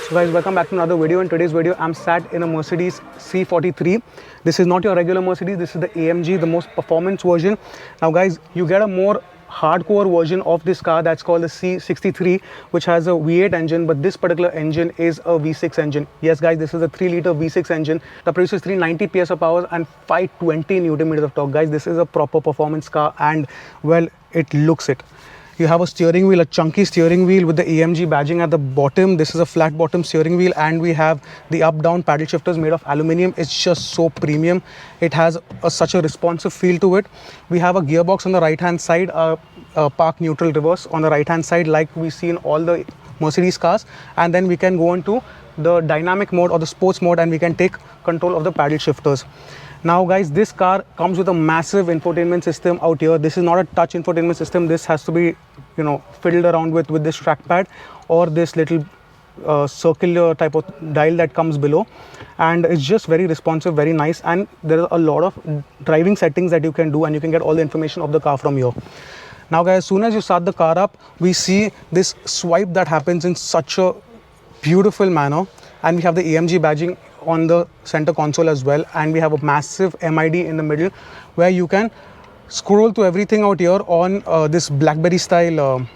So guys, welcome back to another video. In today's video, I'm sat in a Mercedes C43. This is not your regular Mercedes, this is the AMG, the most performance version. Now guys, you get a more hardcore version of this car that's called the C63, which has a V8 engine, but this particular engine is a V6 engine. Yes guys, this is a 3-liter V6 engine that produces 390 PS of power and 520 Newton meters of torque. Guys, this is a proper performance car and well, it looks it. You have a steering wheel, a chunky steering wheel with the AMG badging at the bottom. This is a flat bottom steering wheel, and we have the up-down paddle shifters made of aluminium. It's just so premium. It has such a responsive feel to it. We have a gearbox on the right-hand side, a park neutral reverse on the right-hand side, like we see in all the Mercedes cars. And then we can go into the dynamic mode or the sports mode, and we can take control of the paddle shifters. Now guys, this car comes with a massive infotainment system out here. This is not a touch infotainment system. This has to be, fiddled around with this trackpad or this little circular type of dial that comes below. And it's just very responsive, very nice. And there are a lot of driving settings that you can do, and you can get all the information of the car from here. Now guys, as soon as you start the car up, we see this swipe that happens in such a beautiful manner. And we have the AMG badging on the center console as well, and we have a massive MID in the middle where you can scroll to everything out here on this BlackBerry style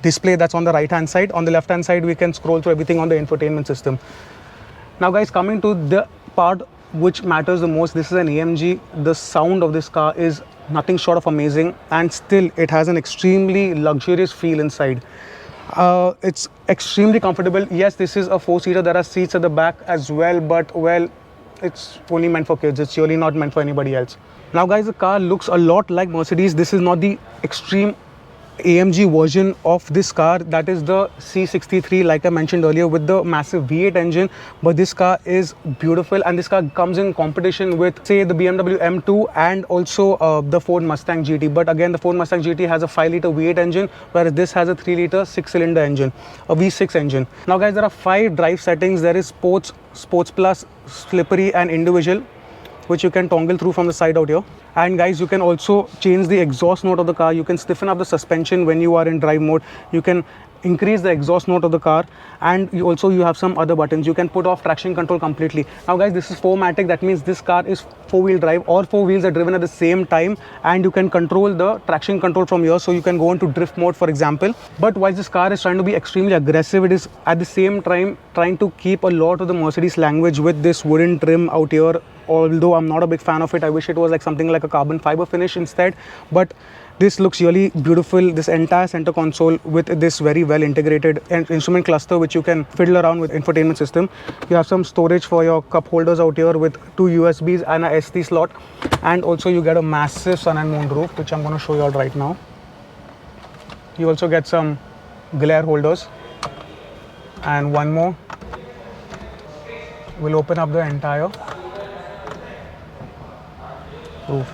display that's on the right hand side. On the left hand side, we can scroll through everything on the infotainment system. Now guys, coming to the part which matters the most, this is an AMG. The sound of this car is nothing short of amazing, and still it has an extremely luxurious feel inside. It's extremely comfortable. Yes, this is a 4-seater. There are seats at the back as well, but well, it's only meant for kids. It's really not meant for anybody else. Now guys, the car looks a lot like Mercedes. This is not the extreme AMG version of this car. That is the C63, like I mentioned earlier, with the massive V8 engine. But this car is beautiful, and this car comes in competition with, say, the BMW M2 and also the Ford Mustang GT. But again, the Ford Mustang GT has a 5-liter V8 engine, whereas this has a 3-liter 6-cylinder engine, a V6 engine. Now guys, there are 5 drive settings. There is Sports, Sports Plus, Slippery and Individual, which you can toggle through from the side out here. And guys, you can also change the exhaust note of the car. You can stiffen up the suspension when you are in drive mode. You can increase the exhaust note of the car, and you have some other buttons. You can put off traction control completely. Now guys, this is 4 Matic. That means this car is 4-wheel drive, or 4 wheels are driven at the same time, and you can control the traction control from here. So you can go into drift mode, for example. But while this car is trying to be extremely aggressive, it is at the same time trying to keep a lot of the Mercedes language with this wooden trim out here. Although I'm not a big fan of it, I wish it was like something like a carbon fiber finish instead. But this looks really beautiful. This entire center console with this very well integrated instrument cluster, which you can fiddle around with infotainment system. You have some storage for your cup holders out here with 2 USBs and a SD slot. And also you get a massive sun and moon roof, which I'm going to show you all right now. You also get some glare holders. And one more. We'll open up the entire roof.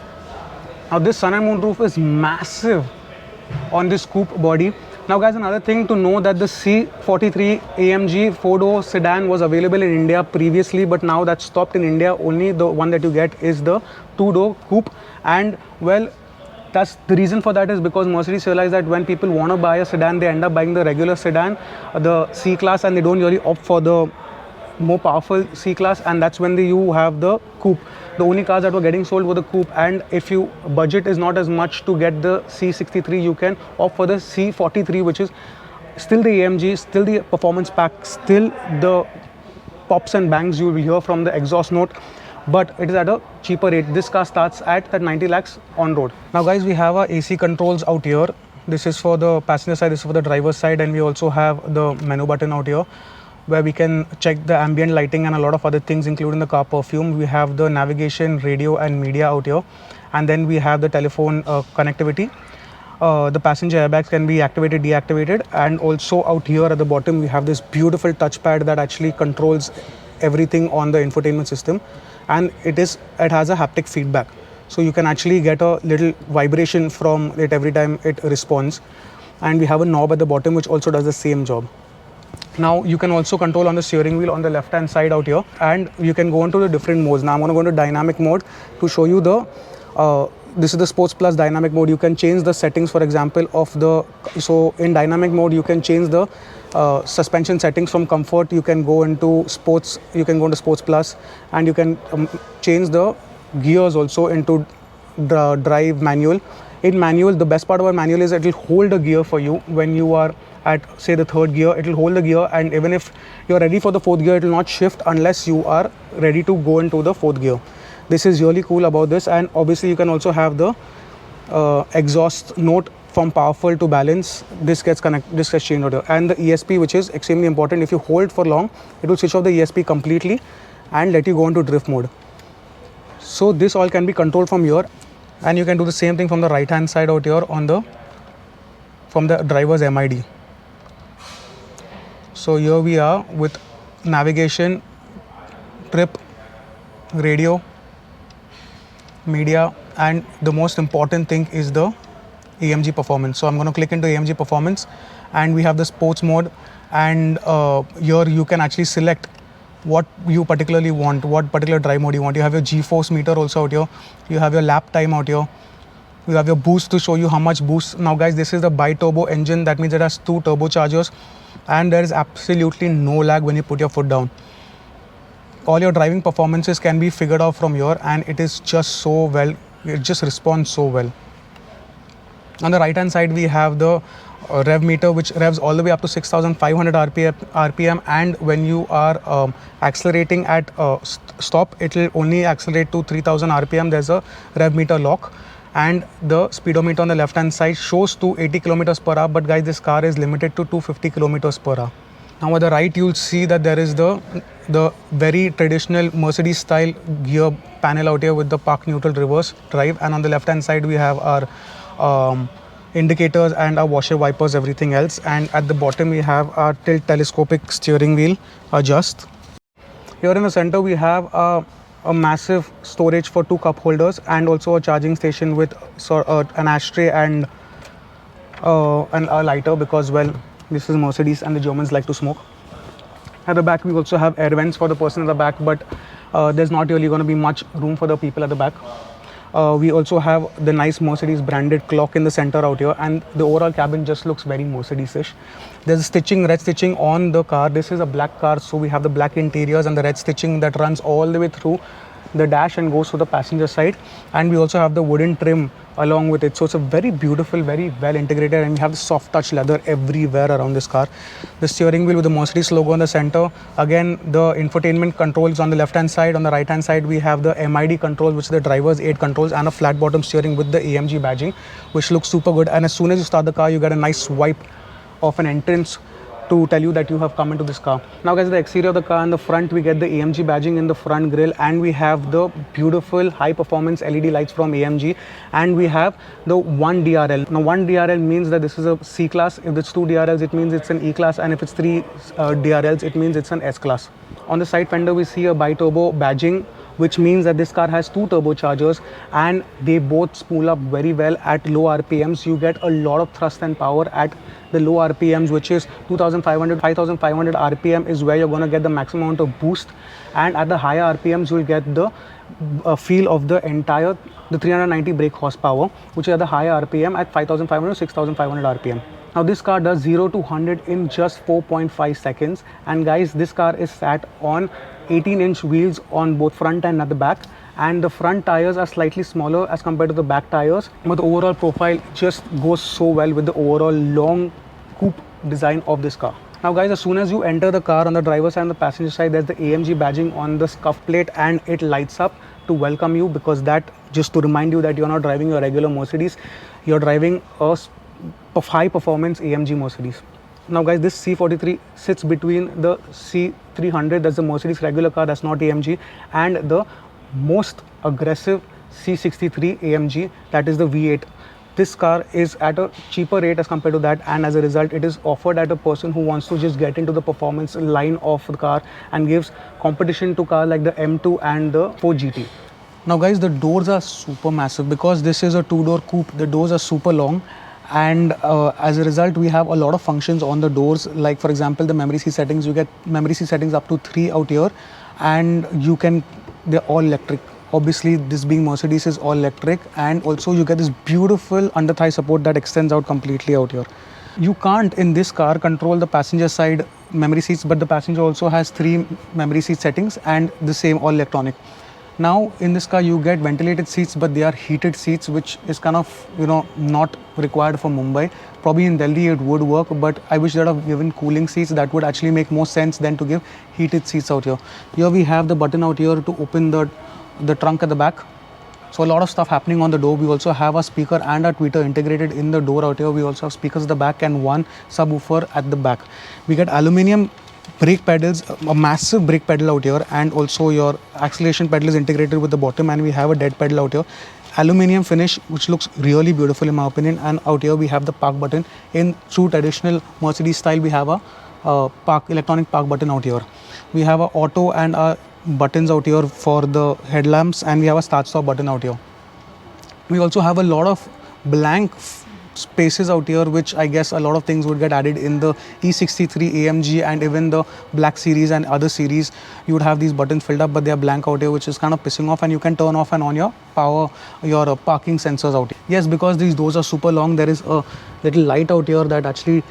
Now this sun and moon roof is massive on this coupe body. Now guys, another thing to know that the C43 AMG 4-door sedan was available in India previously, but now that's stopped in India. Only the one that you get is the 2-door coupe. And well, that's the reason for that is because Mercedes realized that when people want to buy a sedan, they end up buying the regular sedan, the C-Class, and they don't really opt for the more powerful C-Class, and that's when you have the coupe. The only cars that were getting sold were the coupe, and if your budget is not as much to get the C63, you can opt for the C43, which is still the AMG, still the performance pack, still the pops and bangs you will hear from the exhaust note, but it is at a cheaper rate. This car starts at that 90 lakhs on road. Now guys, we have our AC controls out here. This is for the passenger side, this is for the driver's side, and we also have the menu button out here, where we can check the ambient lighting and a lot of other things, including the car perfume. We have the navigation, radio and media out here, and then we have the telephone connectivity. The passenger airbags can be activated, deactivated, and also out here at the bottom we have this beautiful touchpad that actually controls everything on the infotainment system, and it has a haptic feedback, so you can actually get a little vibration from it every time it responds. And we have a knob at the bottom which also does the same job. Now you can also control on the steering wheel on the left hand side out here, and you can go into the different modes. Now I'm going to go into dynamic mode to show you the this is the Sports Plus dynamic mode. You can change the settings, for example, of the, so in dynamic mode you can change the suspension settings from comfort. You can go into sports, you can go into Sports Plus, and you can change the gears also into drive manual. In manual, the best part about manual is it will hold a gear for you when you are at, say, the third gear. It will hold the gear, and even if you're ready for the fourth gear, it will not shift unless you are ready to go into the fourth gear. This is really cool about this. And obviously you can also have the exhaust note from powerful to balance. This gets changed out here. And the ESP, which is extremely important. If you hold for long, it will switch off the ESP completely and let you go into drift mode. So this all can be controlled from here, and you can do the same thing from the right hand side out here on the, from the driver's MID. So here we are with navigation, trip, radio, media, and the most important thing is the AMG performance. So I'm going to click into AMG performance, and we have the sports mode, and here you can actually select what you particularly want, what particular drive mode you want. You have your G-force meter also out here, you have your lap time out here, you have your boost to show you how much boost. Now guys, this is the BiTurbo engine, that means it has 2 turbochargers, and there is absolutely no lag when you put your foot down. All your driving performances can be figured out from here, and it is just so well, it just responds so well. On the right hand side we have the rev meter, which revs all the way up to 6500 RPM, and when you are accelerating at stop, it will only accelerate to 3000 RPM. There's a rev meter lock, and the speedometer on the left hand side shows 280 kilometers per hour, but guys, this car is limited to 250 kilometers per hour. Now at the right you'll see that there is the very traditional Mercedes style gear panel out here with the park neutral reverse drive, and on the left hand side we have our indicators and our washer wipers, everything else, and at the bottom we have our tilt telescopic steering wheel adjust. Here in the center we have a massive storage for 2 cup holders, and also a charging station with an ashtray and a lighter, because well, this is Mercedes and the Germans like to smoke. At the back we also have air vents for the person at the back, but there's not really going to be much room for the people at the back. We also have the nice Mercedes branded clock in the center out here, and the overall cabin just looks very Mercedes-ish. There's a stitching, red stitching on the car. This is a black car, so we have the black interiors and the red stitching that runs all the way through the dash and goes to the passenger side, and we also have the wooden trim along with it. So it's a very beautiful, very well integrated, and we have the soft touch leather everywhere around this car. The steering wheel with the Mercedes logo in the center. Again, the infotainment controls on the left hand side. On the right hand side we have the MID control, which is the driver's aid controls, and a flat bottom steering with the AMG badging, which looks super good. And as soon as you start the car, you get a nice swipe of an entrance to tell you that you have come into this car. Now guys, the exterior of the car, in the front we get the AMG badging in the front grille, and we have the beautiful high performance LED lights from AMG, and we have the 1 DRL. Now 1 DRL means that this is a C class. If it's 2 DRLs, it means it's an E class, and if it's 3 DRLs, it means it's an S class. On the side fender we see a BiTurbo badging, which means that this car has 2 turbochargers, and they both spool up very well at low RPMs. You get a lot of thrust and power at the low RPMs, which is 2500 RPM is where you're going to get the maximum amount of boost, and at the higher RPMs you'll get the feel of the entire 390 brake horsepower, which is at the higher RPM at 5500 to 6500 RPM. Now this car does 0 to 100 in just 4.5 seconds, and guys, this car is sat on 18-inch wheels on both front and at the back, and the front tires are slightly smaller as compared to the back tires, but the overall profile just goes so well with the overall long coupe design of this car. Now guys, as soon as you enter the car, on the driver's side and the passenger side, there's the AMG badging on the scuff plate, and it lights up to welcome you, because that just to remind you that you're not driving your regular Mercedes, you're driving a high performance AMG Mercedes. Now guys, this C43 sits between the C300, that's the Mercedes regular car, that's not AMG, and the most aggressive C63 AMG, that is the V8. This car is at a cheaper rate as compared to that, and as a result it is offered at a person who wants to just get into the performance line of the car and gives competition to cars like the M2 and the 4GT. Now guys, the doors are super massive because this is a 2-door coupe. The doors are super long, and as a result we have a lot of functions on the doors, like for example the memory seat settings. You get memory seat settings up to 3 out here, and they're all electric, Obviously, this being Mercedes is all electric, and also you get this beautiful under thigh support that extends out completely out here. You can't in this car control the passenger side memory seats, but the passenger also has 3 memory seat settings and the same all electronic. Now in this car you get ventilated seats, but they are heated seats, which is kind of, you know, not required for Mumbai. Probably in Delhi it would work, but I wish they would have given cooling seats. That would actually make more sense than to give heated seats out here. Here we have the button out here to open the trunk at the back. So a lot of stuff happening on the door. We also have a speaker and a tweeter integrated in the door out here. We also have speakers at the back and one subwoofer at the back. We get aluminium brake pedals, a massive brake pedal out here, and also your acceleration pedal is integrated with the bottom, and we have a dead pedal out here. Aluminium finish, which looks really beautiful in my opinion. And out here we have the park button. In true traditional Mercedes style, we have a electronic park button out here. We have a auto and a buttons out here for the headlamps, and we have a start stop button out here. We also have a lot of blank spaces out here, which I guess a lot of things would get added in the E63 AMG and even the Black series and other series. You would have these buttons filled up, but they are blank out here, which is kind of pissing off. And you can turn off and on your parking sensors out here. Yes, because these doors are super long, there is a little light out here that actually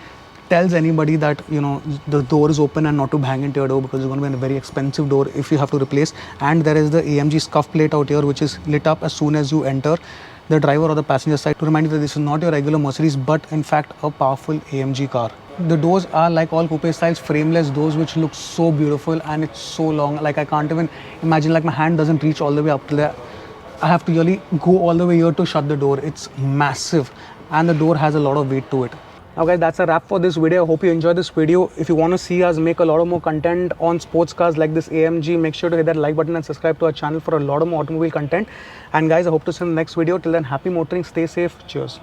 tells anybody that, you know, the door is open and not to bang into your door, because it's going to be a very expensive door if you have to replace. And there is the AMG scuff plate out here, which is lit up as soon as you enter the driver or the passenger side, to remind you that this is not your regular Mercedes, but in fact a powerful AMG car. The doors are like all coupe styles, frameless doors, which look so beautiful, and it's so long. Like I can't even imagine, like my hand doesn't reach all the way up to there. I have to really go all the way here to shut the door. It's massive, and the door has a lot of weight to it. Now guys, that's a wrap for this video. I hope you enjoyed this video. If you want to see us make a lot of more content on sports cars like this AMG, make sure to hit that like button and subscribe to our channel for a lot of more automobile content. And guys, I hope to see you in the next video. Till then, happy motoring, stay safe, cheers.